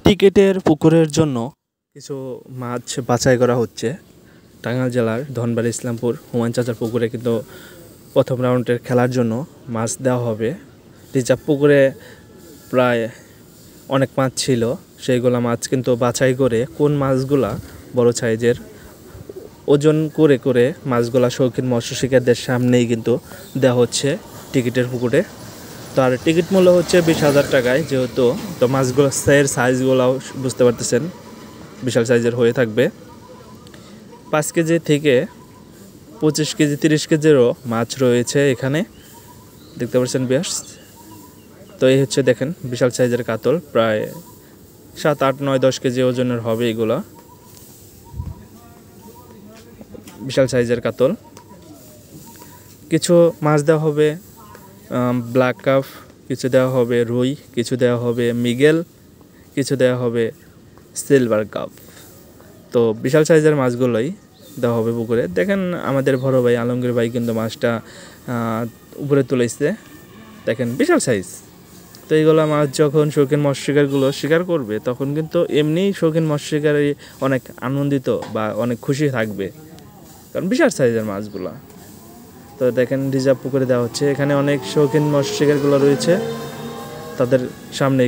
টিকেটের পুকুরের জন্য কিছু মাছ বাছাই করা হচ্ছে। টাঙ্গাইল জেলার ধনবাড়ী ইসলামপুর হুমায়ুন চাচার পুকুরে কিন্তু প্রথম রাউন্ডের খেলার জন্য মাছ দেওয়া হবে। রিজার্ভ পুকুরে প্রায় অনেক মাছ ছিল, সেইগুলা মাছ কিন্তু বাছাই করে কোন মাছগুলা বড় সাইজের ওজন করে করে মাছগুলা শৌখিন মৎস্য শিকারীদের সামনেই কিন্তু দেওয়া হচ্ছে টিকিটের পুকুরে। তার টিকিট মূল্য হচ্ছে 20,000 টাকায়। যেহেতু তো মাছগুলো সাইজগুলোও বুঝতে পারতেছেন বিশাল সাইজের হয়ে থাকবে। 5 কেজি থেকে 25 কেজি 30 কেজিরও মাছ রয়েছে এখানে, দেখতে পাচ্ছেন বেশ। তো এই হচ্ছে দেখেন বিশাল সাইজের কাতল, প্রায় 7, 8, 9, 10 কেজি ওজনের হবে এগুলা। বিশাল সাইজের কাতল। কিছু মাছ দেওয়া হবে ব্ল্যাক কাপ, কিছু দেওয়া হবে রুই, কিছু দেওয়া হবে মৃগেল, কিছু দেওয়া হবে সিলভার কাপ। তো বিশাল সাইজের মাছগুলোই দেওয়া হবে পুকুরে। দেখেন আমাদের বড় ভাই আলমগীর ভাই কিন্তু মাছটা উপরে তুলেছে, দেখেন বিশাল সাইজ। তো এইগুলো মাছ যখন শৌখিন মৎস্য শিকারগুলো শিকার করবে তখন কিন্তু এমনিই শৌখিন মৎস্য শিকারী অনেক আনন্দিত বা অনেক খুশি থাকবে, কারণ বিশাল সাইজের মাছগুলো। তো দেখেন রিজার্ভ পুকুরে দেওয়া হচ্ছে, এখানে অনেক শৌখিন মৎস্য শিকারগুলো রয়েছে, তাদের সামনে